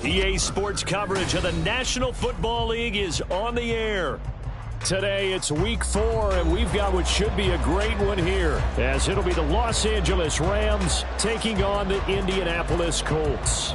EA Sports coverage of the National Football League is on the air. Today it's week 4, and we've got what should be a great one here, as it'll be the Los Angeles Rams taking on the Indianapolis Colts.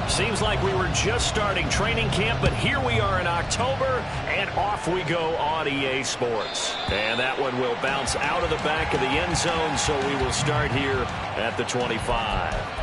Seems like we were just starting training camp, but here we are in October, and off we go on EA Sports. And that one will bounce out of the back of the end zone, so we will start here at the 25.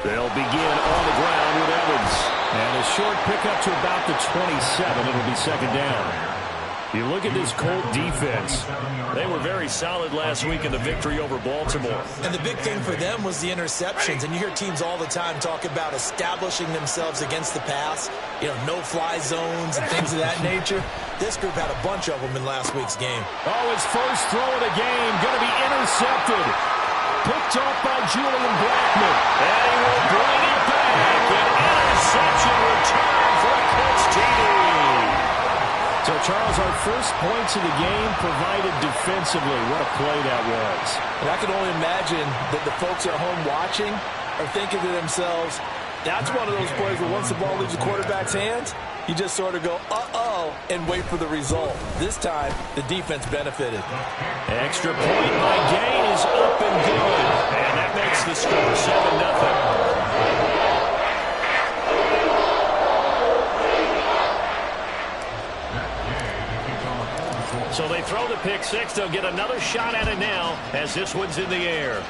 They'll begin on the ground with Evans. And a short pickup to about the 27. It'll be second down. You look at this Colt defense. They were very solid last week in the victory over Baltimore. And the big thing for them was the interceptions. And you hear teams all the time talk about establishing themselves against the pass. You know, no-fly zones and things of that nature. This group had a bunch of them in last week's game. Oh, his first throw of the game going to be intercepted. Picked off by Julian Blackman. And he will bring it back. An interception return for a Colts TD. So, Charles, our first points of the game provided defensively. What a play that was. And I can only imagine that the folks at home watching are thinking to themselves, that's one of those plays where once the ball leaves the quarterback's hands, you just sort of go, uh-oh, and wait for the result. This time, the defense benefited. Extra point by Gain is up and good. And that makes the score 7-0. So they throw the pick six. They'll get another shot at it now as this one's in the air.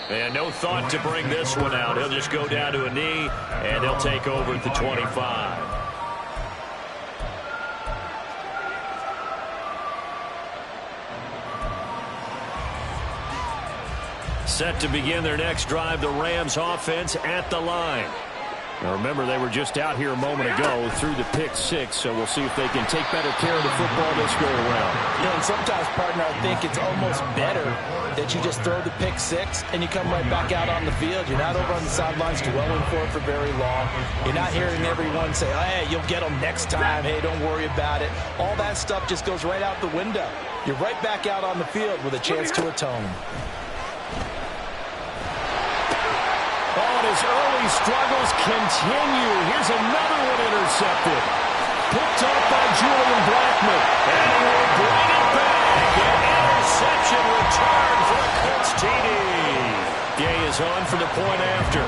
And no thought to bring this one out. He'll just go down to a knee, and they'll take over at the 25. Set to begin their next drive, the Rams offense at the line. Now remember, they were just out here a moment ago through the pick six, so we'll see if they can take better care of the football this go around. You know, and sometimes, partner, I think it's almost better that you just throw the pick six and you come right back out on the field. You're not over on the sidelines dwelling for it for very long. You're not hearing everyone say, hey, you'll get them next time. Hey, don't worry about it. All that stuff just goes right out the window. You're right back out on the field with a chance to atone. His early struggles continue. Here's another one intercepted. Picked up by Julian Blackman. And he will bring it back. An interception return for a Colts TD. Gay is on for the point after.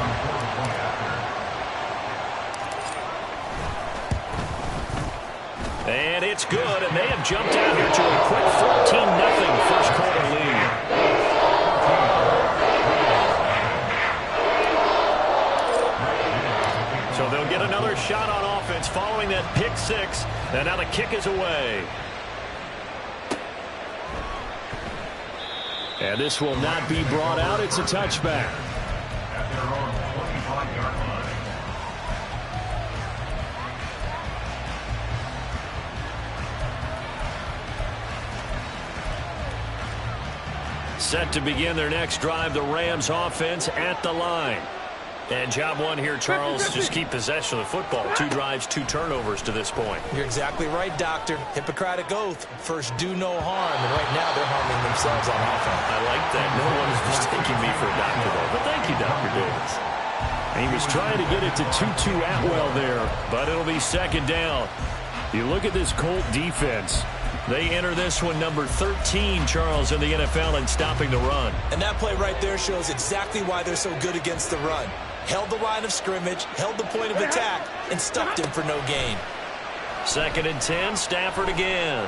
And it's good, and they have jumped out here to a quick 14-0 first quarter lead. So they'll get another shot on offense following that pick six. And now the kick is away. And this will not be brought out. It's a touchback. Set to begin their next drive, the Rams offense at the line. And job one here, Charles, just keep possession of the football. 2 drives, 2 turnovers to this point. You're exactly right, Doctor. Hippocratic oath. First, do no harm. And right now, they're harming themselves on offense. I like that. No one is mistaking me for a doctor, though. But thank you, Dr. Davis. And he was trying to get it to Tutu Atwell there, but it'll be second down. You look at this Colt defense. They enter this one number 13, Charles, in the NFL in stopping the run. And that play right there shows exactly why they're so good against the run. Held the line of scrimmage, held the point of attack, and stuffed him for no gain. 2nd and 10, Stafford again.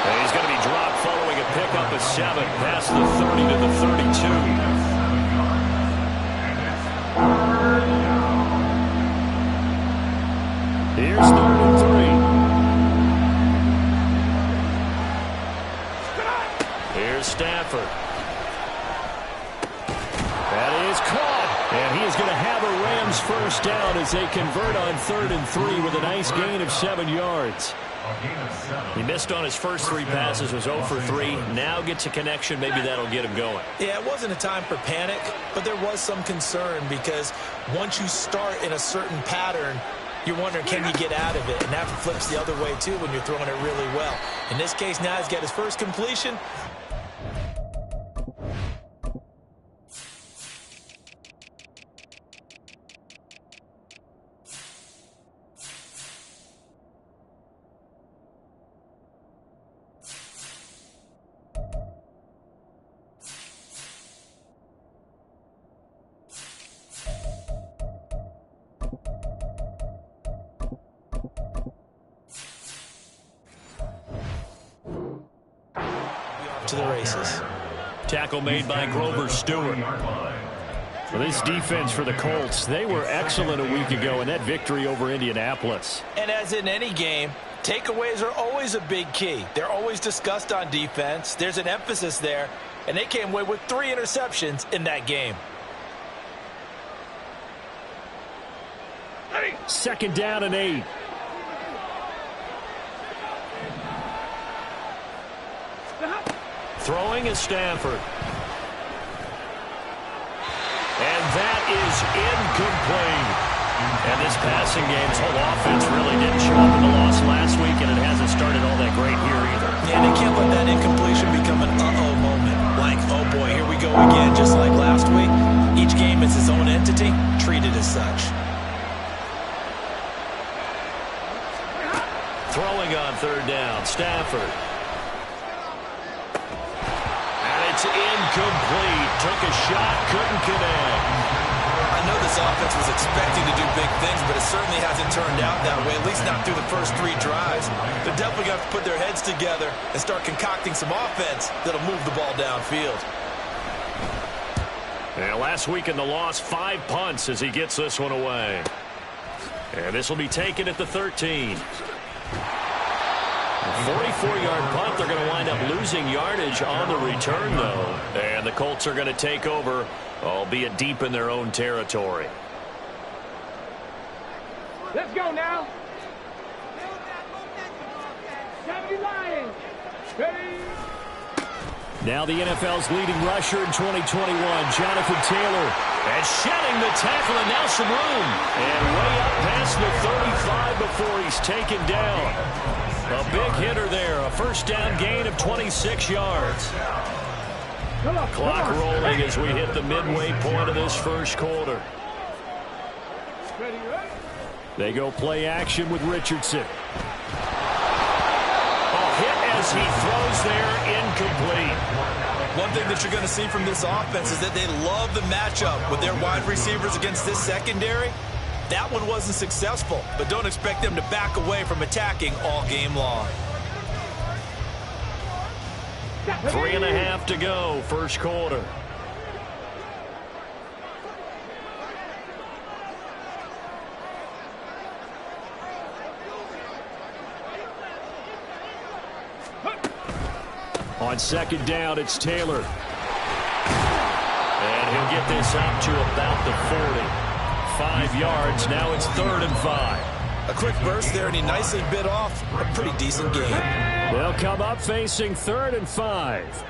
And he's going to be dropped following a pickup of 7 past the 30 to the 32. Here's 3rd and 3. Here's Stafford. That is caught. And he is going to have a Rams first down as they convert on 3rd and 3 with a nice gain of 7 yards. He missed on his first 3 passes, was 0 for 3. Now gets a connection. Maybe that'll get him going. Yeah, it wasn't a time for panic, but there was some concern because once you start in a certain pattern, you're wondering, can you get out of it? And that flips the other way, too, when you're throwing it really well. In this case, now he's got his first completion. To the races. Tackle made by Grover Stewart. Well, this defense for the Colts, they were excellent a week ago in that victory over Indianapolis. And as in any game, takeaways are always a big key. They're always discussed on defense. There's an emphasis there, and they came away with 3 interceptions in that game. 2nd down and 8. Throwing is Stafford. And that is incomplete. And this passing game's whole offense really didn't show up in the loss last week, and it hasn't started all that great here either. Yeah, they can't let that incompletion become an uh-oh moment. Like, oh boy, here we go again, just like last week. Each game is its own entity, treated as such. Throwing on 3rd down, Stafford. It's incomplete. Took a shot, couldn't connect. I know this offense was expecting to do big things, but it certainly hasn't turned out that way, at least not through the first 3 drives. They're definitely going to have to put their heads together and start concocting some offense that'll move the ball downfield. And last week in the loss, 5 punts as he gets this one away. And this will be taken at the 13. 44-yard punt. They're going to wind up losing yardage on the return, though. And the Colts are going to take over, albeit deep in their own territory. Let's go now. 70 Lions. Ready. Now the NFL's leading rusher in 2021, Jonathan Taylor. And shedding the tackle, and now some room. And way up past the 35 before he's taken down. A big hitter there, a first down gain of 26 yards. Clock rolling as we hit the midway point of this first quarter. They go play action with Richardson. A hit as he throws there, incomplete. One thing that you're going to see from this offense is that they love the matchup with their wide receivers against this secondary. That one wasn't successful, but don't expect them to back away from attacking all game long. 3.5 to go, first quarter. On 2nd down, it's Taylor. And he'll get this up to about the 40. 5 yards. Now it's 3rd and 5. A quick burst there, and he nicely bit off a pretty decent game. They'll come up facing 3rd and 5.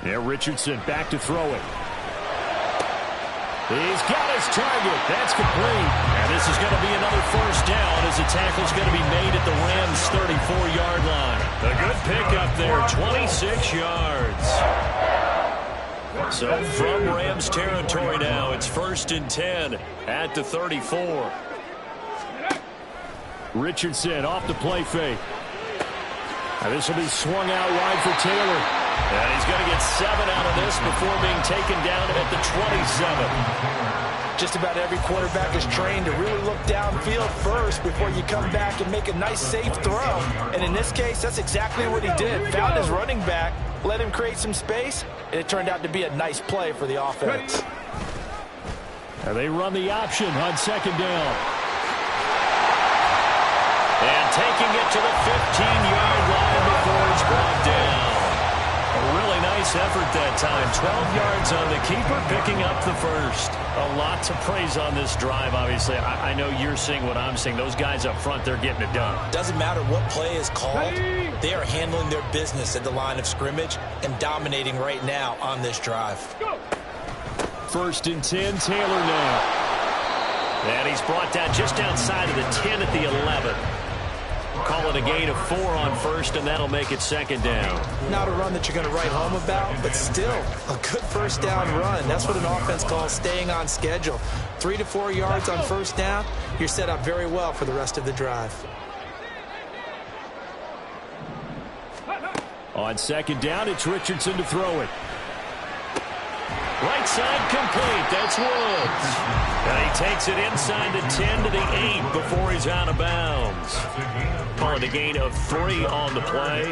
Yeah, Richardson back to throw it. He's got his target. That's complete. And this is going to be another first down as the tackle's going to be made at the Rams' 34-yard line. A good pickup there, 26 yards. So from Rams territory now, it's 1st and 10 at the 34. Richardson off the play fake. And this will be swung out wide for Taylor. And he's going to get 7 out of this before being taken down at the 27. Just about every quarterback is trained to really look downfield first before you come back and make a nice, safe throw. And in this case, that's exactly what he did. Found his running back, let him create some space, and it turned out to be a nice play for the offense. And they run the option on second down. And taking it to the 15-yard line before it's brought down. A really nice effort that time. 12 yards on the keeper, picking up the first. A lot to praise on this drive, obviously. I know you're seeing what I'm seeing. Those guys up front, they're getting it done. Doesn't matter what play is called. They are handling their business at the line of scrimmage and dominating right now on this drive. First and 10, Taylor now. And he's brought down just outside of the 10 at the 11. Call it a gain of 4 on first, and that'll make it second down. Not a run that you're going to write home about, but still a good first down run. That's what an offense calls staying on schedule. 3 to 4 yards on first down, you're set up very well for the rest of the drive. On second down, it's Richardson to throw it. Right side complete. That's Woods. And he takes it inside the 10 to the 8 before he's out of bounds. Call it a gain of 3 on the play.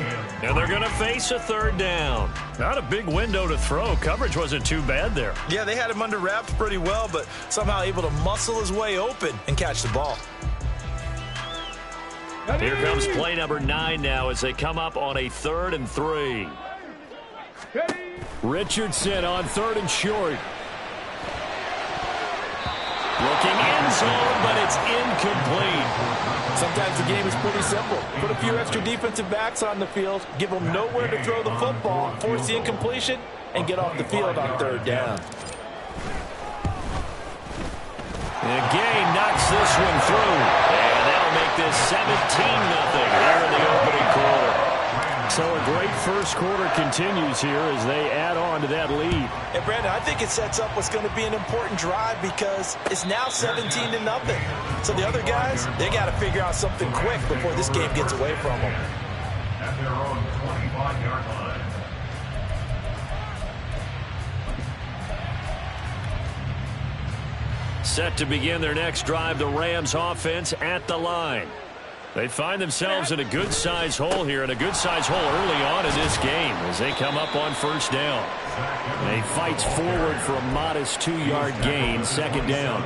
And they're going to face a third down. Not a big window to throw. Coverage wasn't too bad there. Yeah, they had him under wraps pretty well, but somehow able to muscle his way open and catch the ball. Here comes play number 9 now as they come up on a 3rd and 3. Richardson on 3rd and short. Looking end zone, but it's incomplete. Sometimes the game is pretty simple. Put a few extra defensive backs on the field, give them nowhere to throw the football, force the incompletion, and get off the field on 3rd down. And Gay knocks this one through. And that'll make this 17-0 here in the opening quarter. So a great first quarter continues here as they add on to that lead. And Brandon, I think it sets up what's going to be an important drive because it's now 17-0. So the other guys, they got to figure out something quick before this game gets away from them. At their own 25-yard line. Set to begin their next drive, the Rams offense at the line. They find themselves in a good-sized hole here, and a good-sized hole early on in this game as they come up on first down. They fights forward for a modest 2-yard gain, second down.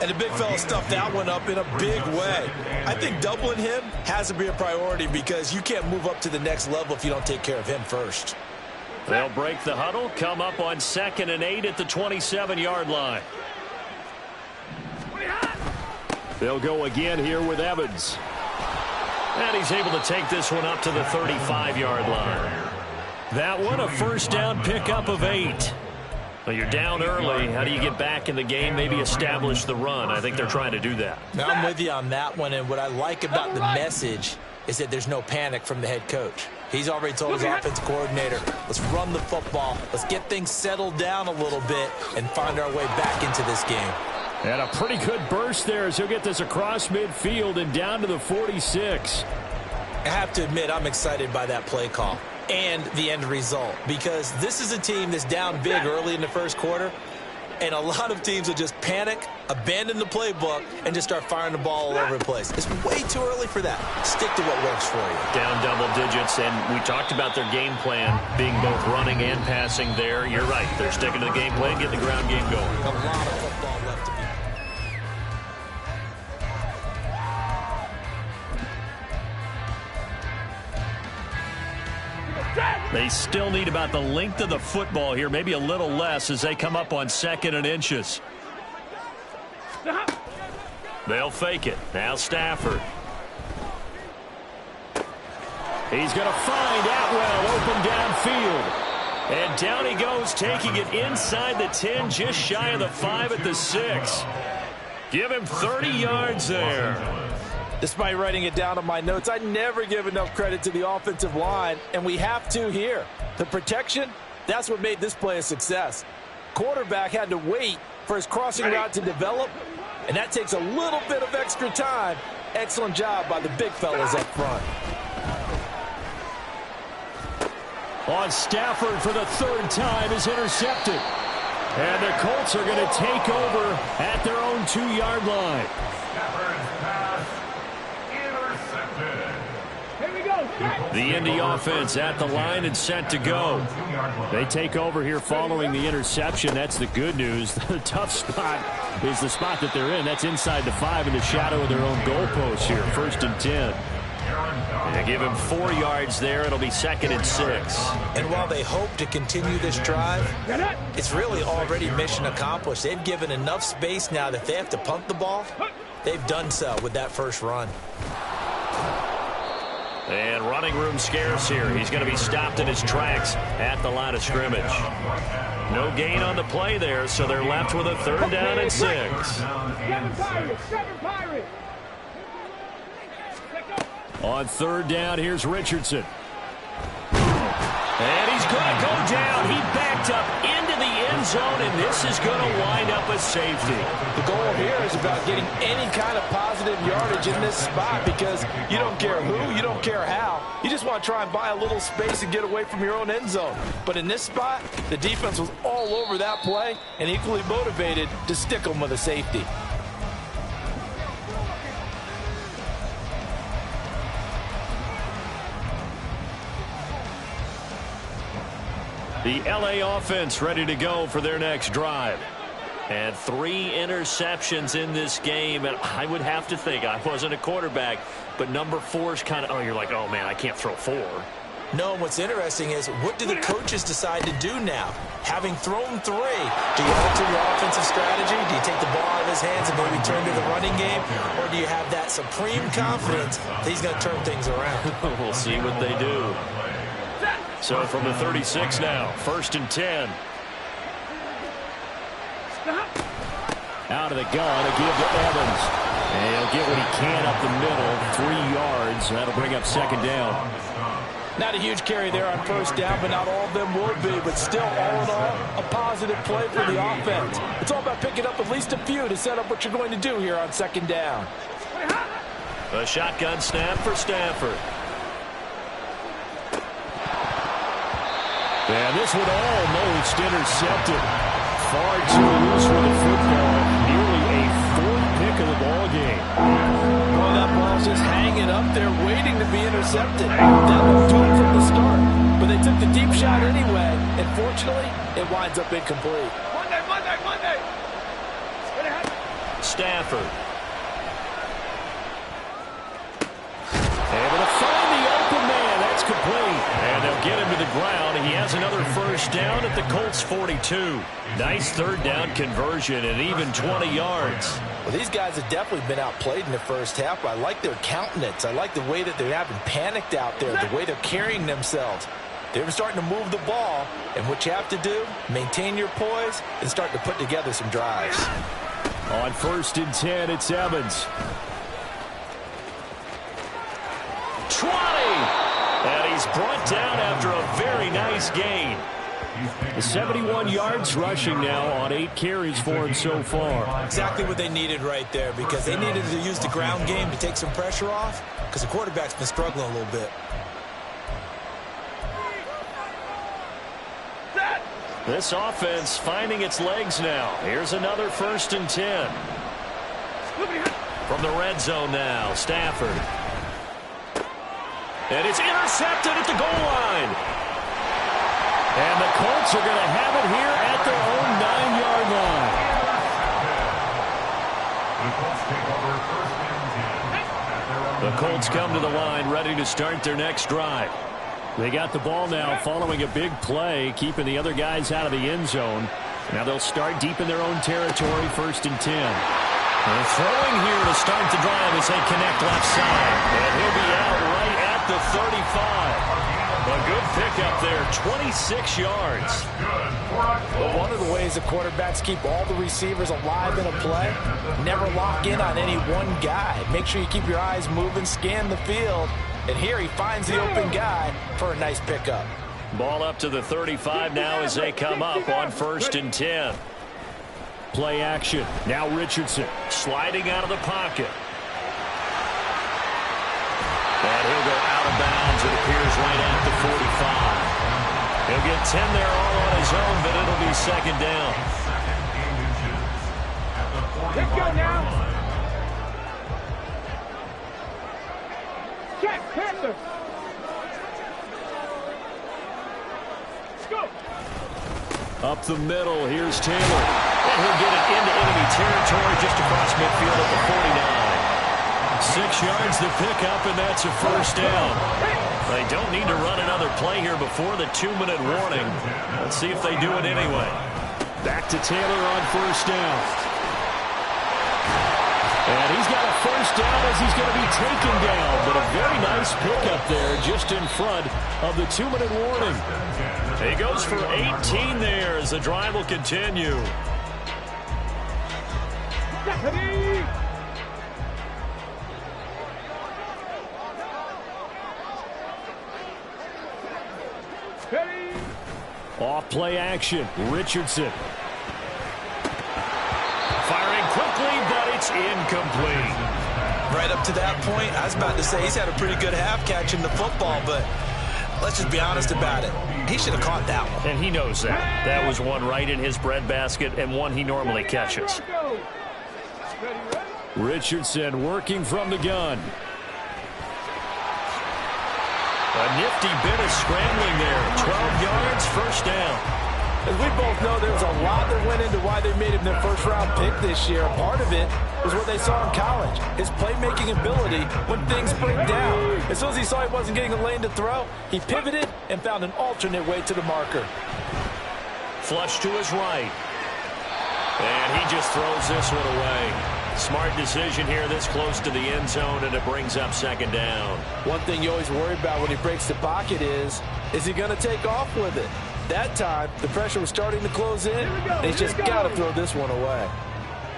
And the big fella stuffed that one up in a big way. I think doubling him has to be a priority because you can't move up to the next level if you don't take care of him first. They'll break the huddle, come up on 2nd and 8 at the 27-yard line. They'll go again here with Evans. And he's able to take this one up to the 35-yard line. That one, a first down pickup of 8. Well, you're down early. How do you get back in the game, maybe establish the run? I think they're trying to do that. Now, I'm with you on that one, and what I like about the message is that there's no panic from the head coach. He's already told his offensive coordinator, let's run the football, let's get things settled down a little bit and find our way back into this game. And a pretty good burst there as he'll get this across midfield and down to the 46. I have to admit, I'm excited by that play call and the end result because this is a team that's down big early in the first quarter, and a lot of teams will just panic, abandon the playbook, and just start firing the ball all over the place. It's way too early for that. Stick to what works for you. Down double digits, and we talked about their game plan being both running and passing there. You're right. They're sticking to the game plan, getting the ground game going. A lot of football left to be. They still need about the length of the football here, maybe a little less as they come up on 2nd and inches. They'll fake it. Now Stafford. He's going to find Atwell open downfield. And down he goes, taking it inside the 10, just shy of the 5 at the 6. Give him 30 yards there. Despite writing it down on my notes, I never give enough credit to the offensive line, and we have to here. The protection, that's what made this play a success. Quarterback had to wait for his crossing route to develop, and that takes a little bit of extra time. Excellent job by the big fellas up front. On Stafford for the 3rd time is intercepted. And the Colts are going to take over at their own 2-yard line. Here we go. Strike. The Indy offense at the line and set to go. They take over here following the interception. That's the good news. The tough spot is the spot that they're in. That's inside the 5 in the shadow of their own goalpost here. 1st and 10. They give him 4 yards there. It'll be 2nd and 6. And while they hope to continue this drive, it's really already mission accomplished. They've given enough space now that if they have to punt the ball, they've done so with that first run. And running room scarce here. He's going to be stopped in his tracks at the line of scrimmage. No gain on the play there, so they're left with a 3rd down and 6. 7 Pirates. 7 Pirates. On 3rd down, here's Richardson. And he's going to go down. He backed up into the end zone, and this is going to wind up a safety. The goal here is about getting any kind of positive yardage in this spot because you don't care who, you don't care how. You just want to try and buy a little space and get away from your own end zone. But in this spot, the defense was all over that play and equally motivated to stick them with a safety. The LA offense ready to go for their next drive. And 3 interceptions in this game. And I would have to think, I wasn't a quarterback, but number 4 is kind of, oh, you're like, oh, man, I can't throw 4. No, what's interesting is what do the coaches decide to do now? Having thrown 3, do you alter your offensive strategy? Do you take the ball out of his hands and maybe turn to the running game? Or do you have that supreme confidence that he's going to turn things around? We'll see what they do. So from the 36 now, 1st and 10. Out of the gun, a give to Evans. And he'll get what he can up the middle, 3 yards. That'll bring up 2nd down. Not a huge carry there on 1st down, but not all of them will be. But still, all in all, a positive play for the offense. It's all about picking up at least a few to set up what you're going to do here on 2nd down. A shotgun snap for Stafford. And this one almost intercepted. Far too loose with the football. Nearly a 4th pick of the ball game. Well, that ball's just hanging up there waiting to be intercepted. That looked good from the start. But they took the deep shot anyway. And fortunately, it winds up incomplete. Monday. Stafford. Able to find the open man. That's complete. And they'll get him to the ground. He has another 1st down at the Colts 42. Nice 3rd down conversion and even 20 yards. Well, these guys have definitely been outplayed in the first half, but I like their countenance. I like the way that they haven't panicked out there, the way they're carrying themselves. They're starting to move the ball, and what you have to do, maintain your poise and start to put together some drives. On 1st and 10, it's Evans. 20! And he's brought down after a very nice gain. 71 yards rushing now on 8 carries for him so far. Exactly what they needed right there because they needed to use the ground game to take some pressure off because the quarterback's been struggling a little bit. This offense finding its legs now. Here's another 1st and 10. From the red zone now, Stafford. And it's intercepted at the goal line. And the Colts are going to have it here at their own 9-yard line. The Colts come to the line ready to start their next drive. They got the ball now following a big play, keeping the other guys out of the end zone. Now they'll start deep in their own territory, 1st and 10. They're throwing here to start the drive as they connect left side. And he'll be out right at the 35. A good pickup there, 26 yards. Well, one of the ways the quarterbacks keep all the receivers alive in a play, never lock in on any one guy. Make sure you keep your eyes moving, scan the field. And here he finds the open guy for a nice pickup. Ball up to the 35 now as they come up on 1st and 10. Play action. Now Richardson sliding out of the pocket. And he'll go out of bounds, it appears, right at the 45. He'll get 10 there all on his own, but it'll be 2nd down. Let's go now. Check, Panther. Go. Up the middle, here's Taylor. And he'll get it into enemy territory just across midfield at the 49. 6 yards to pick up, and that's a first down. They don't need to run another play here before the 2-minute warning. Let's see if they do it anyway. Back to Taylor on first down. And he's got a first down as he's going to be taken down. But a very nice pickup there just in front of the 2-minute warning. He goes for 18 there as the drive will continue. Off play action. Richardson. Firing quickly, but it's incomplete. Right up to that point, I was about to say he's had a pretty good half catching the football, but let's just be honest about it. He should have caught that one. And he knows that. That was one right in his breadbasket and one he normally catches. Richardson working from the gun. A nifty bit of scrambling there. 12 yards, first down. As we both know, there's a lot that went into why they made him their first-round pick this year. Part of it was what they saw in college, his playmaking ability when things break down. As soon as he saw he wasn't getting a lane to throw, he pivoted and found an alternate way to the marker. Flush to his right. And he just throws this one away. Smart decision here this close to the end zone, and it brings up second down. One thing you always worry about when he breaks the pocket is he going to take off with it? That time, the pressure was starting to close in, and he's just got to throw this one away.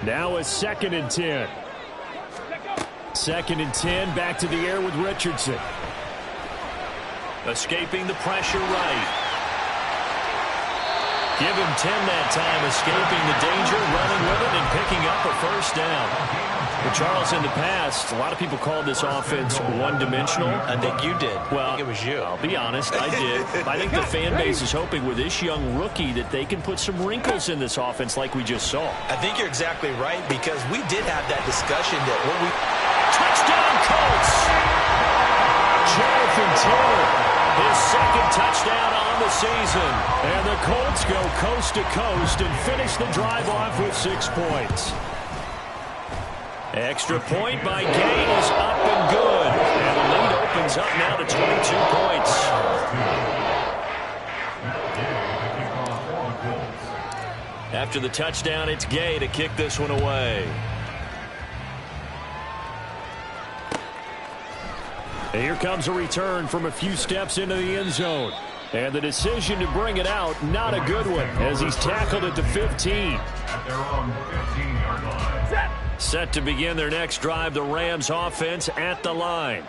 Now it's 2nd and 10. 2nd and 10, back to the air with Richardson. Escaping the pressure right. Give him 10 that time, escaping the danger, running with it, and picking up a first down. But Charles, in the past, a lot of people called this offense one-dimensional. I think you did. Well, I think it was you. I'll be honest, I did. I think the fan base is hoping with this young rookie that they can put some wrinkles in this offense like we just saw. I think you're exactly right, because we did have that discussion that when we... Touchdown, Colts! Jonathan Taylor, his second touchdown on the season. And the Colts go coast to coast and finish the drive off with 6 points. Extra point by Gay is up and good. And the lead opens up now to 22 points. After the touchdown, it's Gay to kick this one away. And here comes a return from a few steps into the end zone. And the decision to bring it out, not a good one, as he's tackled at the 15. At their own 15-yard line. Set to begin their next drive, the Rams offense at the line.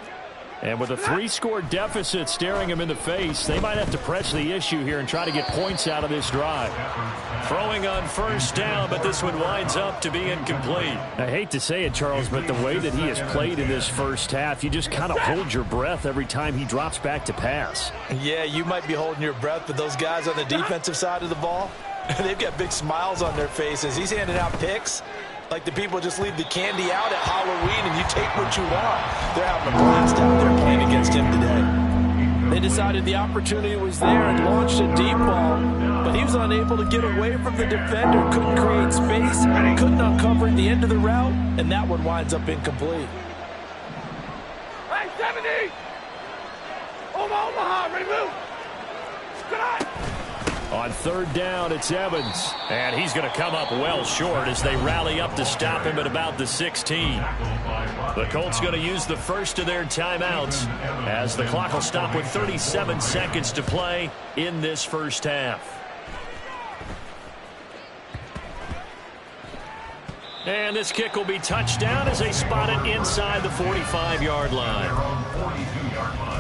And with a 3-score deficit staring them in the face, they might have to press the issue here and try to get points out of this drive. Throwing on first down, but this one winds up to be incomplete. I hate to say it, Charles, but the way that he has played in this first half, you just kind of hold your breath every time he drops back to pass. Yeah, you might be holding your breath, but those guys on the defensive side of the ball, they've got big smiles on their faces. He's handing out picks like the people just leave the candy out at Halloween and you take what you want. They're having a blast out there playing against him today. They decided the opportunity was there and launched a deep ball, but he was unable to get away from the defender, couldn't create space, couldn't uncover the end of the route, and that one winds up incomplete. Hey, 70! Omaha, ready to move! Good eye! On third down, it's Evans. And he's going to come up well short as they rally up to stop him at about the 16. The Colts going to use the first of their timeouts as the clock will stop with 37 seconds to play in this first half. And this kick will be touchdown as they spot it inside the 45-yard line. 42-yard line.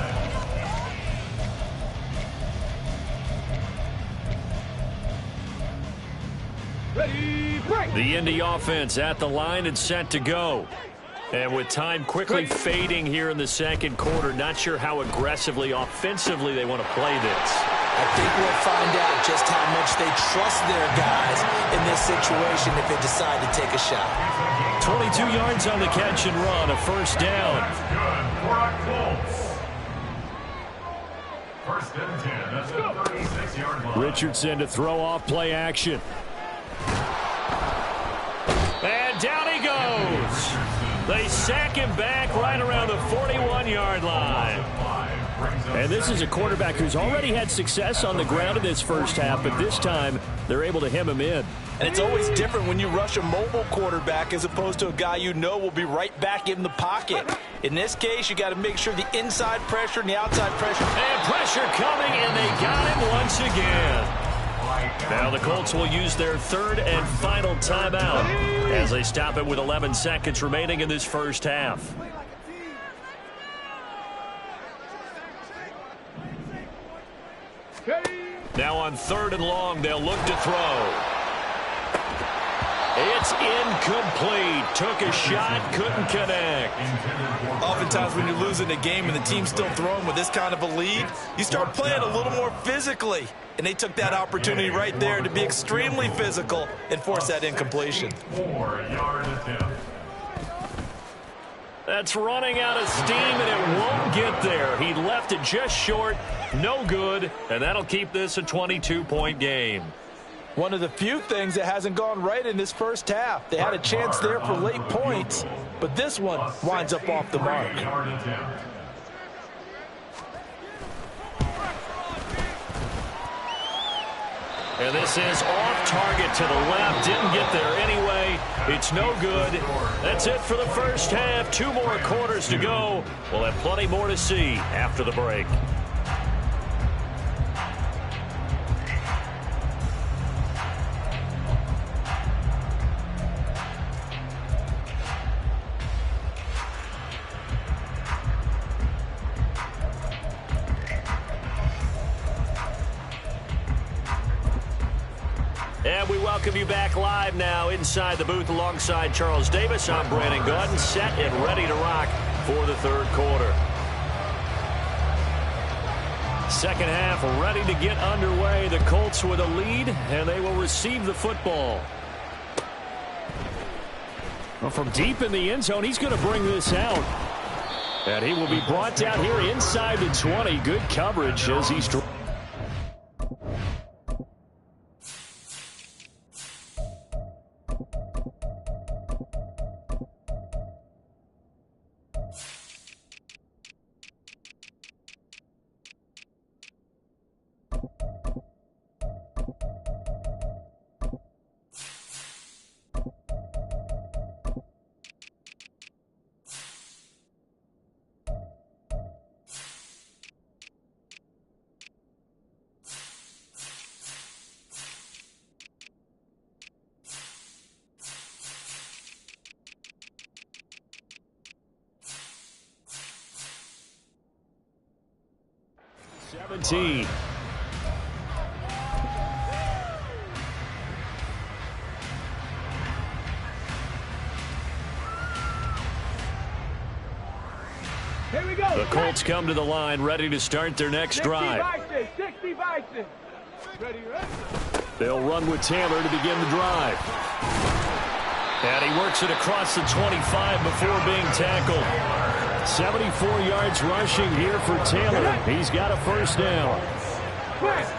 Ready, break! The Indy offense at the line and set to go. And with time quickly fading here in the second quarter, not sure how aggressively, offensively they want to play this. I think we'll find out just how much they trust their guys in this situation if they decide to take a shot. 22 yards on the catch and run, a first down. That's good for a Colts. First and 10 at the 36-yard line. Richardson to throw off play action. And down he goes. They sack him back right around the 41-yard line. And this is a quarterback who's already had success on the ground in this first half, but this time they're able to hem him in. And it's always different when you rush a mobile quarterback as opposed to a guy you know will be right back in the pocket. In this case, you got to make sure the inside pressure and the outside pressure. And pressure coming, and they got him once again. Now the Colts will use their third and final timeout as they stop it with 11 seconds remaining in this first half. Now on 3rd and long, they'll look to throw. It's incomplete. Took a shot, couldn't connect. Oftentimes when you're losing a game and the team's still throwing with this kind of a lead, you start playing a little more physically. And they took that opportunity right there to be extremely physical and force that incompletion. 4-yard attempt. That's running out of steam, and it won't get there. He left it just short, no good, and that'll keep this a 22-point game. One of the few things that hasn't gone right in this first half. They had a chance there for late points, but this one winds up off the mark. 3-yard attempt. And this is off target to the left. Didn't get there anyway. It's no good. That's it for the first half. 2 more quarters to go. We'll have plenty more to see after the break. And we welcome you back live now inside the booth alongside Charles Davis. I'm Brandon Gaudin, set and ready to rock for the third quarter. Second half ready to get underway. The Colts with a lead, and they will receive the football. Well, from deep in the end zone, he's going to bring this out. And he will be brought down here inside the 20. Good coverage as he's... Here we go. The Colts come to the line ready to start their next drive. 60 Bison. Ready, ready. They'll run with Taylor to begin the drive. And he works it across the 25 before being tackled. 74 yards rushing here for Taylor. He's got a first down. First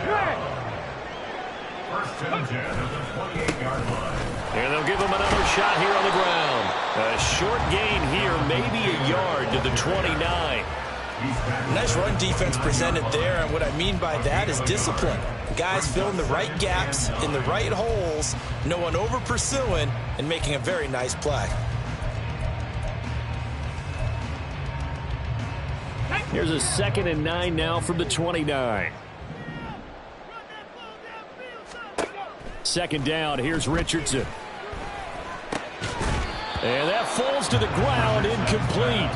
and 10 at the 28-yard line. And they'll give him another shot here on the ground. A short gain here, maybe a yard to the 29. Nice run defense presented there, and what I mean by that is discipline. Guys filling the right gaps in the right holes, no one over pursuing, and making a very nice play. Here's a 2nd and 9 now from the 29. Second down, here's Richardson. And that falls to the ground, incomplete.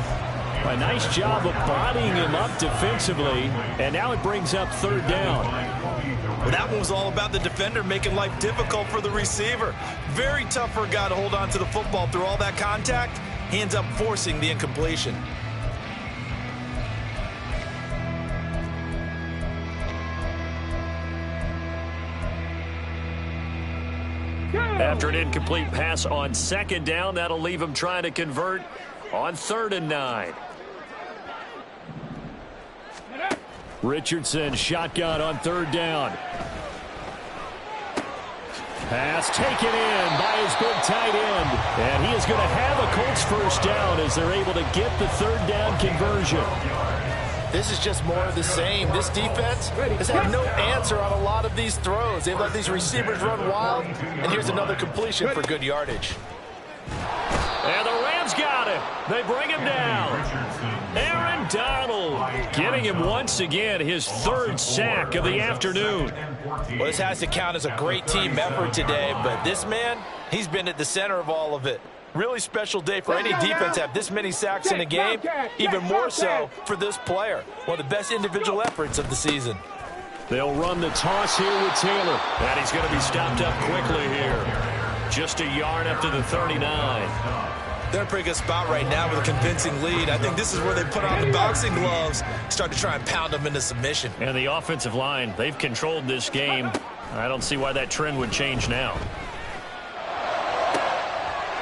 A nice job of bodying him up defensively, and now it brings up 3rd down. Well, that one was all about the defender making life difficult for the receiver. Very tough for a guy to hold on to the football through all that contact. He ends up forcing the incompletion. After an incomplete pass on 2nd down, that'll leave him trying to convert on 3rd and 9. Richardson shotgun on third down. Pass taken in by his big tight end. And he is going to have a Colts first down as they're able to get the third down conversion. This is just more of the same. This defense has had no answer on a lot of these throws. They've let these receivers run wild. And here's another completion for good yardage. And the Rams got him. They bring him down. Aaron Donald getting him once again his third sack of the afternoon. Well, this has to count as a great team effort today, but this man, he's been at the center of all of it. Really special day for any defense to have this many sacks in a game, even more so for this player. One of the best individual efforts of the season. They'll run the toss here with Taylor. And he's going to be stopped up quickly here. Just a yard after the 39. They're in a pretty good spot right now with a convincing lead. I think this is where they put on the boxing gloves, start to try and pound them into submission. And the offensive line, they've controlled this game. I don't see why that trend would change now.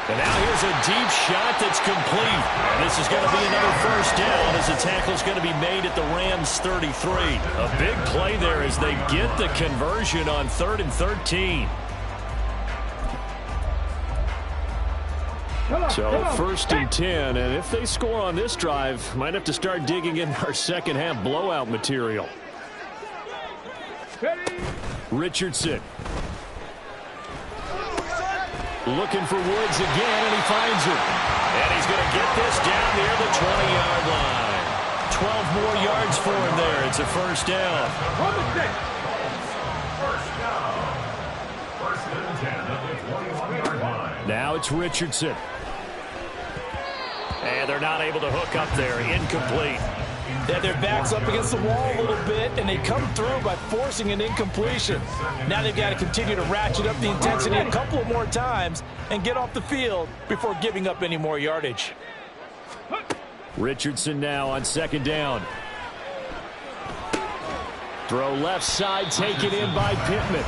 And now here's a deep shot that's complete. And this is going to be another first down as the tackle's going to be made at the Rams 33. A big play there as they get the conversion on 3rd and 13. So 1st and 10, and if they score on this drive, might have to start digging in our second half blowout material. Richardson. Looking for Woods again, and he finds him. And he's going to get this down near the 20-yard line. 12 more yards for him there. It's a first down. First and 10 at the 21-yard line. Now it's Richardson. And they're not able to hook up there. Incomplete. Yeah, their back's up against the wall a little bit, and they come through by forcing an incompletion. Now they've got to continue to ratchet up the intensity a couple of more times and get off the field before giving up any more yardage. Richardson now on 2nd down. Throw left side, taken in by Pittman.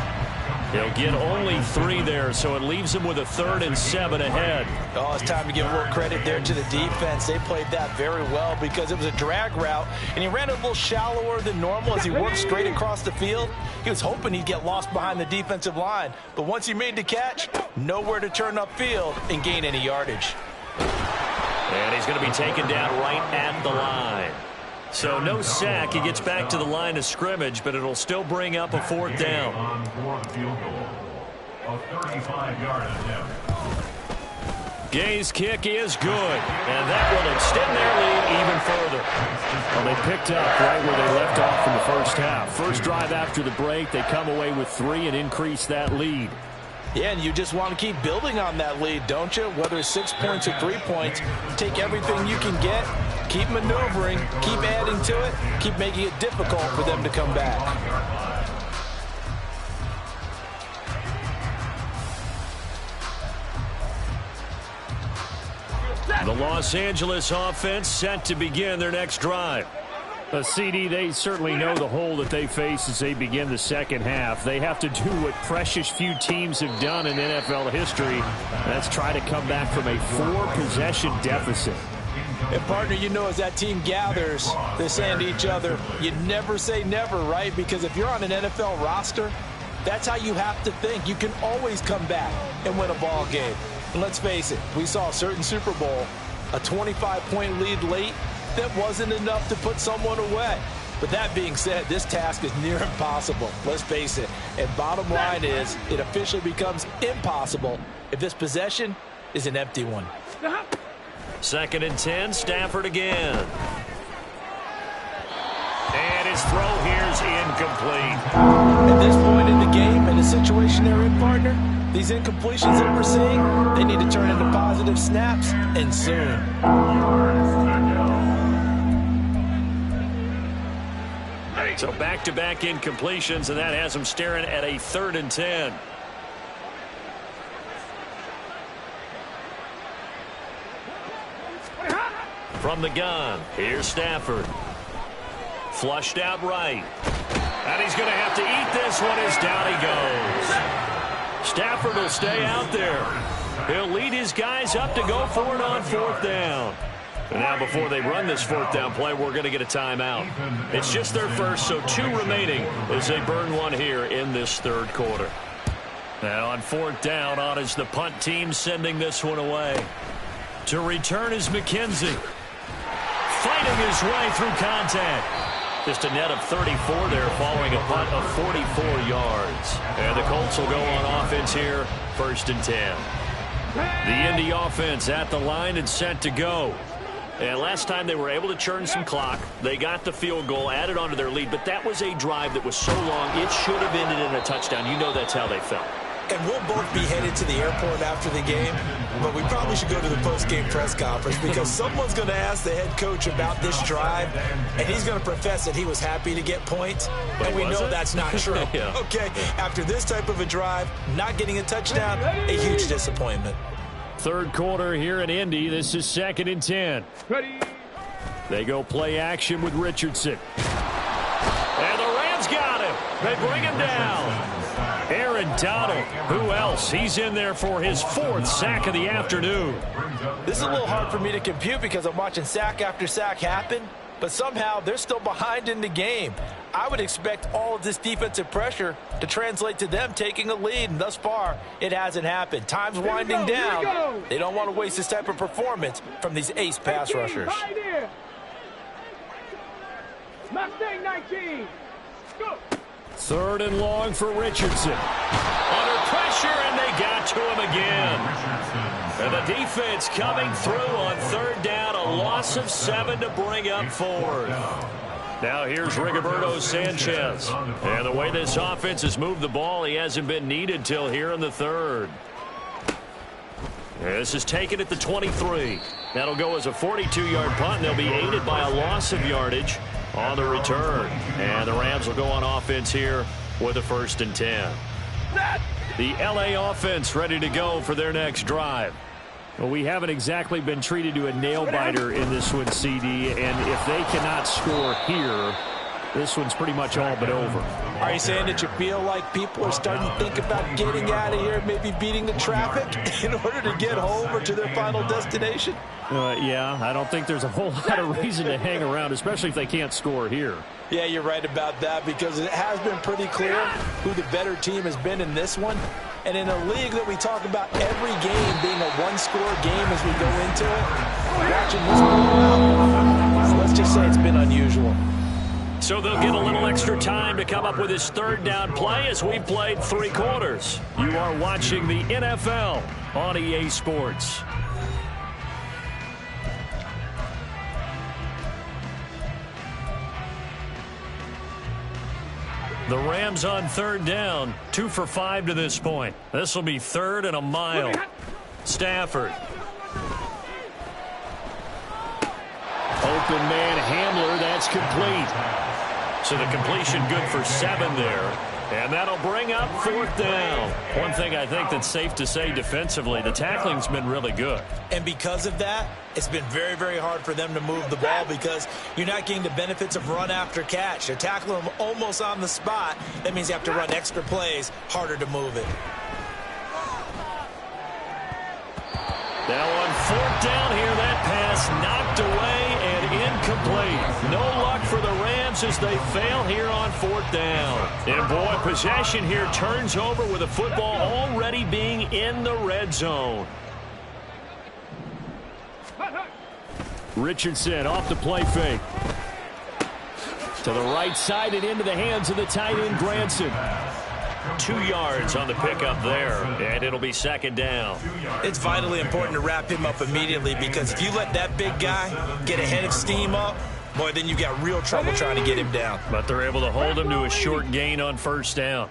He'll get only 3 there, so it leaves him with a 3rd and 7 ahead. Oh, it's time to give a little credit there to the defense. They played that very well because it was a drag route, and he ran a little shallower than normal as he worked straight across the field. He was hoping he'd get lost behind the defensive line, but once he made the catch, nowhere to turn upfield and gain any yardage. And he's going to be taken down right at the line. So no sack. He gets back to the line of scrimmage, but it'll still bring up a 4th down. On 4th field goal. A 35-yard attempt. Gay's kick is good, and that will extend their lead even further. Well, they picked up right where they left off in the first half. First drive after the break, they come away with 3 and increase that lead. Yeah, and you just want to keep building on that lead, don't you? Whether it's 6 points or 3 points, take everything you can get, keep maneuvering, keep adding to it, keep making it difficult for them to come back. The Los Angeles offense set to begin their next drive. CD, they certainly know the hole that they face as they begin the second half. They have to do what precious few teams have done in NFL history. That's try to come back from a 4-possession deficit. And, partner, you know, as that team gathers, they're saying to each other, you never say never, right? Because if you're on an NFL roster, that's how you have to think. You can always come back and win a ball game. And let's face it, we saw a certain Super Bowl, a 25-point lead late, that wasn't enough to put someone away. But that being said, this task is near impossible. Let's face it. And bottom line is, it officially becomes impossible if this possession is an empty one. 2nd and 10, Stafford again. And his throw here's incomplete. At this point in the game and the situation they're in, partner, these incompletions that we're seeing, they need to turn into positive snaps, and soon. So back-to-back incompletions, and that has them staring at a 3rd and 10. From the gun, here's Stafford. Flushed out right. And he's going to have to eat this one as down he goes. Stafford will stay out there. He'll lead his guys up to go for it on 4th down. And now before they run this fourth down play, we're going to get a timeout. It's just their first, so 2 remaining as they burn one here in this third quarter. Now on fourth down, on is the punt team sending this one away. To return is McKenzie. Fighting his way through contact. Just a net of 34 there following a punt of 44 yards. And the Colts will go on offense here, 1st and 10. The Indy offense at the line and set to go. And last time they were able to churn some clock. They got the field goal, added onto their lead, but that was a drive that was so long it should have ended in a touchdown. You know that's how they felt. And we'll both be headed to the airport after the game, but we probably should go to the post-game press conference because someone's going to ask the head coach about this drive, and he's going to profess that he was happy to get points, and we know that's not true. Yeah. Okay, after this type of a drive, not getting a touchdown, a huge disappointment. Third quarter here in Indy. This is 2nd and 10. Ready. They go play action with Richardson. And the Rams got him. They bring him down. Aaron Donald. Who else? He's in there for his 4th sack of the afternoon. This is a little hard for me to compute because I'm watching sack after sack happen, but somehow they're still behind in the game. I would expect all of this defensive pressure to translate to them taking a lead, and thus far, it hasn't happened. Time's winding down. They don't want to waste this type of performance from these ace pass rushers. Mustang 19. Go. 3rd and long for Richardson. Under pressure, and they got to him again. And the defense coming through on 3rd down. A loss of 7 to bring up 4th. Now here's Rigoberto Sanchez. And the way this offense has moved the ball, he hasn't been needed till here in the 3rd. This is taken at the 23. That'll go as a 42-yard punt, and they'll be aided by a loss of yardage on the return. And the Rams will go on offense here with a 1st and 10. The LA offense ready to go for their next drive. Well, we haven't exactly been treated to a nail-biter in this one, CD, and if they cannot score here, this one's pretty much all but over. Are you saying that you feel like people are starting to think about getting out of here, maybe beating the traffic in order to get home or to their final destination? Yeah, I don't think there's a whole lot of reason to hang around, especially if they can't score here. Yeah, you're right about that because it has been pretty clear who the better team has been in this one. And in a league that we talk about every game being a one-score game as we go into it, watching this one, let's just say it's been unusual. So they'll get a little extra time to come up with his 3rd down play as we've played 3 quarters. You are watching the NFL on EA Sports. The Rams on 3rd down, 2 for 5 to this point. This will be 3rd and a mile. Stafford. Open man Hamler, that's complete. So the completion good for 7 there. And that'll bring up 4th down. One thing I think that's safe to say defensively, the tackling's been really good. And because of that, it's been very, very hard for them to move the ball because you're not getting the benefits of run after catch. They're tackling them almost on the spot. That means you have to run extra plays, harder to move it. Now on 4th down here, that pass knocked away and incomplete. No luck for the Rams as they fail here on 4th down. And boy, possession here turns over with the football already being in the red zone. Richardson off the play fake. To the right side and into the hands of the tight end, Granson. 2 yards on the pickup there, and it'll be 2nd down. It's vitally important to wrap him up immediately because if you let that big guy get ahead of steam up, boy, then you've got real trouble trying to get him down. But they're able to hold him to a short gain on 1st down.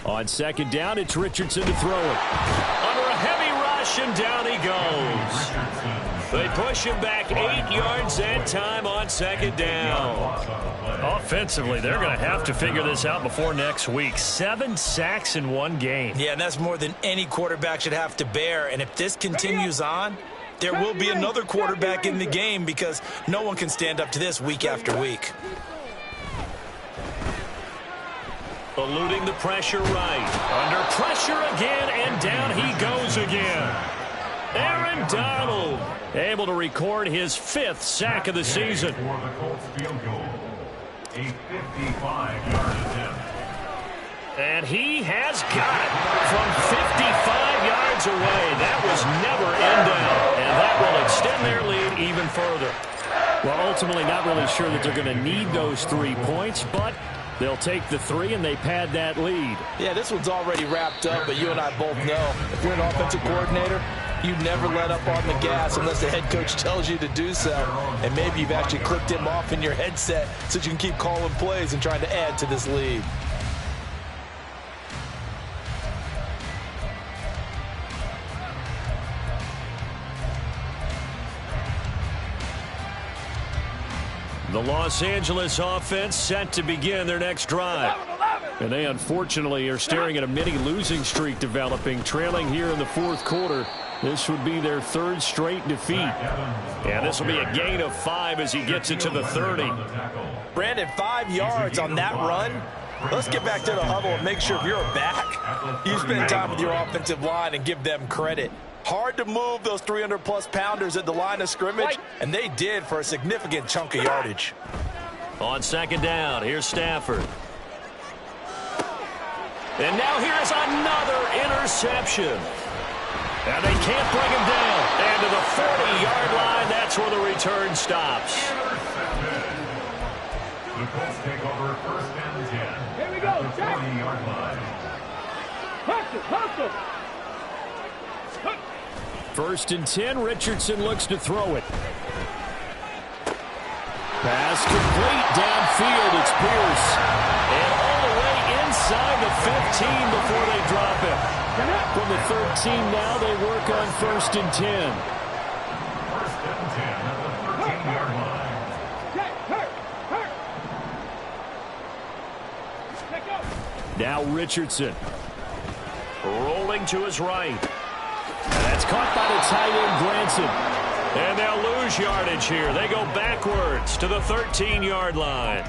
On 2nd down, it's Richardson to throw it. Under a heavy rush, and down he goes. They push him back 8 yards that time on 2nd down. Offensively, they're going to have to figure this out before next week. 7 sacks in 1 game. Yeah, and that's more than any quarterback should have to bear. And if this continues on, there will be another quarterback in the game because no one can stand up to this week after week. Eluding the pressure right. Under pressure again, and down he goes again. Aaron Donald able to record his 5th sack of the season. For the Colts field goal, a 55-yard attempt. And he has got it from 55 yards away. That was never in doubt, and that will extend their lead even further. Well, ultimately not really sure that they're going to need those 3 points, but they'll take the 3 and they pad that lead. Yeah, this one's already wrapped up, but you and I both know if you're an offensive coordinator, you never let up on the gas unless the head coach tells you to do so. And maybe you've actually clicked him off in your headset so you can keep calling plays and trying to add to this lead. The Los Angeles offense set to begin their next drive. And they unfortunately are staring at a mini losing streak developing, trailing here in the 4th quarter. This would be their 3rd straight defeat. And this will be a gain of 5 as he gets it to the 30. Brandon, 5 yards on that run. Let's get back to the huddle and make sure if you're a back, you spend time with your offensive line and give them credit. Hard to move those 300-plus pounders at the line of scrimmage, and they did for a significant chunk of yardage. On 2nd down, here's Stafford. And now here's another interception. And they can't bring him down. And to the 40-yard line, that's where the return stops. The Colts take over 1st and 10. Here we go, The 40-yard line. Hustle. 1st and 10, Richardson looks to throw it. Pass complete downfield, it's Pierce. And all the way inside the 15 before they drop him. From the 13 now, they work on 1st and 10. 1st and 10 at the 13-yard line. Now Richardson. Rolling to his right. And that's caught by the tight end, Granson. And they'll lose yardage here. They go backwards to the 13-yard line.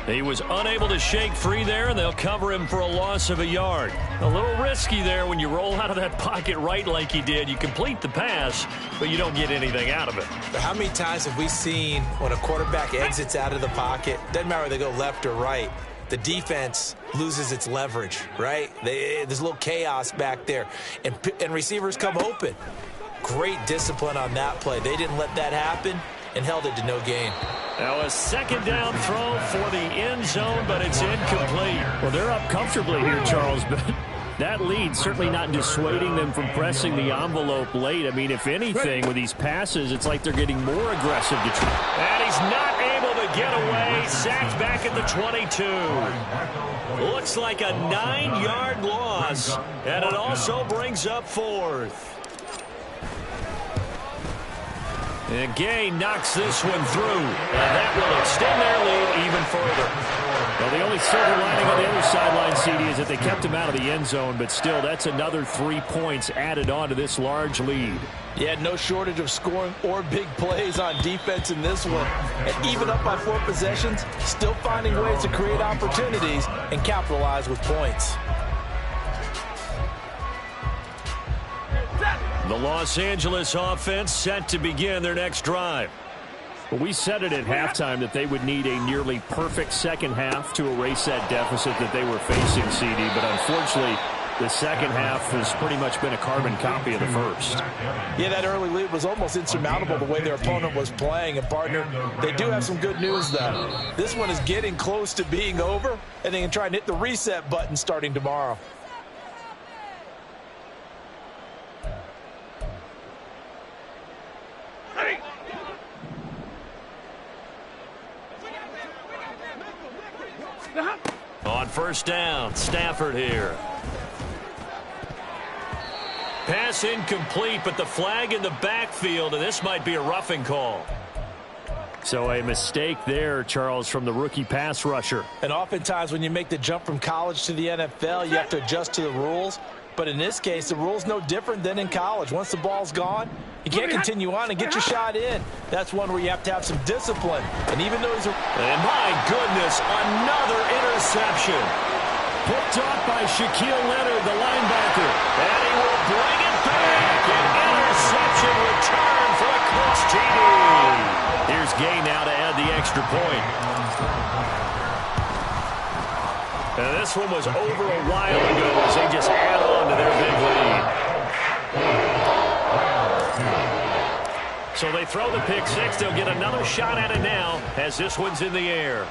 He was unable to shake free there, and they'll cover him for a loss of a yard. A little risky there when you roll out of that pocket right like he did. You complete the pass, but you don't get anything out of it. How many times have we seen when a quarterback exits out of the pocket, doesn't matter whether they go left or right, the defense loses its leverage, right? There's a little chaos back there, and receivers come open. Great discipline on that play. They didn't let that happen and held it to no gain. Now a 2nd down throw for the end zone, but it's incomplete. Well, they're up comfortably here, Charles, but that lead certainly not dissuading them from pressing the envelope late. I mean, if anything, with these passes, it's like they're getting more aggressive to try. And he's not able to get away. Sacked back at the 22. Looks like a 9-yard loss, and it also brings up 4th. And Gay knocks this one through, and that will extend their lead even further. Well, the only silver lining on the other sideline, CD, is that they kept him out of the end zone, but still, that's another 3 points added on to this large lead. Yeah, no shortage of scoring or big plays on defense in this one. And even up by 4 possessions, still finding ways to create opportunities and capitalize with points. The Los Angeles offense set to begin their next drive. Well, we said it at halftime that they would need a nearly perfect second half to erase that deficit that they were facing, CD, but unfortunately, the second half has pretty much been a carbon copy of the first. Yeah, that early lead was almost insurmountable the way their opponent was playing. And, partner, they do have some good news, though. This one is getting close to being over, and they can try and hit the reset button starting tomorrow. On 1st down, Stafford here. Pass incomplete, but the flag in the backfield, and this might be a roughing call. So a mistake there, Charles, from the rookie pass rusher. And oftentimes when you make the jump from college to the NFL, you have to adjust to the rules. But in this case, the rule's no different than in college. Once the ball's gone, you can't continue on and get your shot in. That's one where you have to have some discipline. And even though he's And my goodness, another interception. Picked off by Shaquille Leonard, the linebacker. And he will bring it back. An interception return for a Colts TD. Here's Gay now to add the extra point. And this one was over a while ago as they just add on to their big lead. So they throw the pick six. They'll get another shot at it now as this one's in the air.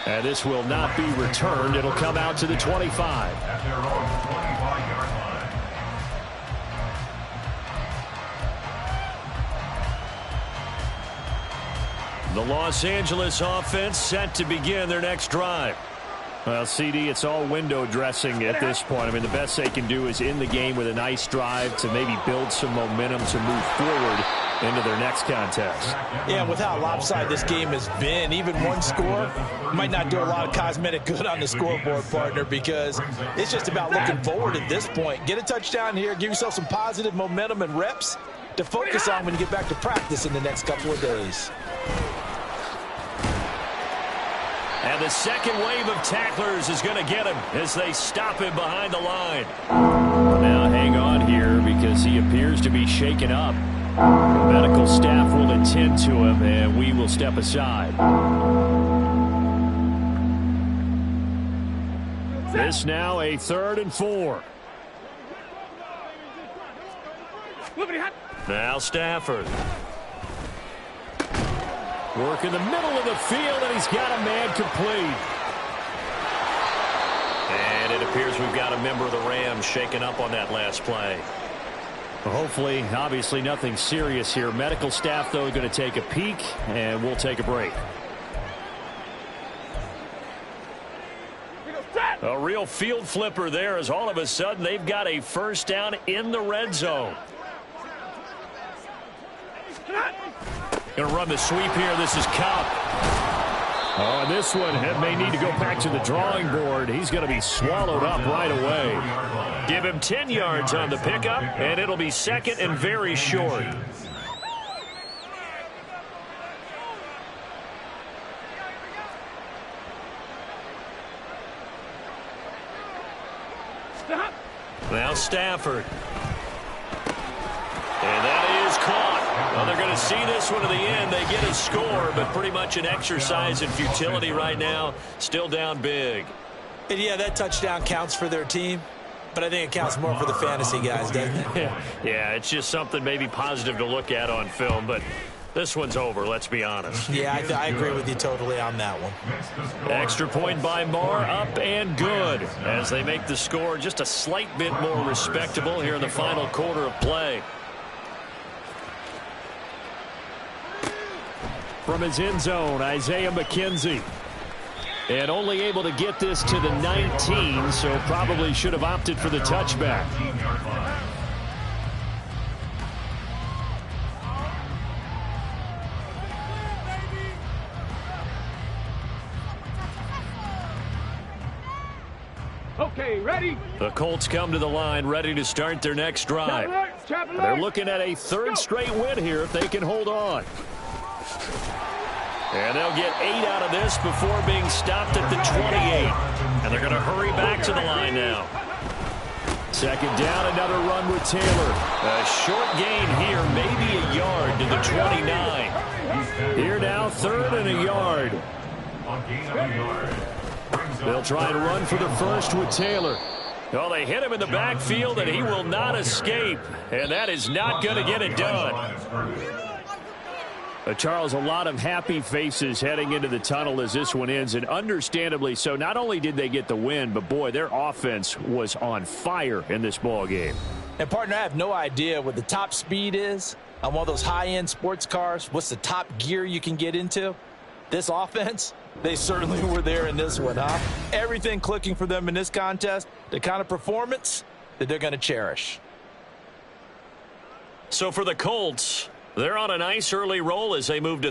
And this will not be returned. It'll come out to the 25. At their own 25-yard line. The Los Angeles offense set to begin their next drive. Well, CD, it's all window dressing at this point. I mean, the best they can do is in the game with a nice drive to maybe build some momentum to move forward into their next contest. Yeah, with how lopsided this game has been, even one score might not do a lot of cosmetic good on the scoreboard, partner, because it's just about looking forward at this point. Get a touchdown here, give yourself some positive momentum and reps to focus on when you get back to practice in the next couple of days. And the second wave of tacklers is going to get him as they stop him behind the line. Now hang on here because he appears to be shaken up. The medical staff will attend to him, and we will step aside. This now a 3rd and 4. Now Stafford. Work in the middle of the field, and he's got a man complete. And it appears we've got a member of the Rams shaken up on that last play. Hopefully, obviously nothing serious here. Medical staff, though, going to take a peek, and we'll take a break. A real field flipper there as all of a sudden they've got a first down in the red zone. Going to run the sweep here. This is Cup. Oh, and this one may need to go back to the drawing board. He's going to be swallowed up right away. Give him 10 yards on the pickup, and it'll be second and very short. Now Stafford. And that is caught. Well, they're going to see this one to the end. They get a score, but pretty much an exercise in futility right now. Still down big. And yeah, that touchdown counts for their team, but I think it counts more for the fantasy guys, doesn't it? Yeah, it's just something maybe positive to look at on film, but this one's over, let's be honest. Yeah, I agree with you totally on that one. Extra point by Marr, up and good, as they make the score just a slight bit more respectable here in the final quarter of play. From his end zone, Isaiah McKenzie. And only able to get this to the 19, so probably should have opted for the touchback. Okay, ready? The Colts come to the line, ready to start their next drive. They're looking at a 3rd straight win here if they can hold on. And they'll get 8 out of this before being stopped at the 28. And they're going to hurry back to the line now. Second down, another run with Taylor. A short gain here, maybe a yard to the 29. Here now, 3rd and a yard. They'll try and run for the first with Taylor. Well, they hit him in the backfield, and he will not escape. And that is not going to get it done. Charles, a lot of happy faces heading into the tunnel as this one ends, and understandably so. Not only did they get the win, but, boy, their offense was on fire in this ball game. And, partner, I have no idea what the top speed is on one of those high-end sports cars. What's the top gear you can get into? This offense, they certainly were there in this one, huh? Everything clicking for them in this contest, the kind of performance that they're going to cherish. So for the Colts, they're on a nice early roll as they move to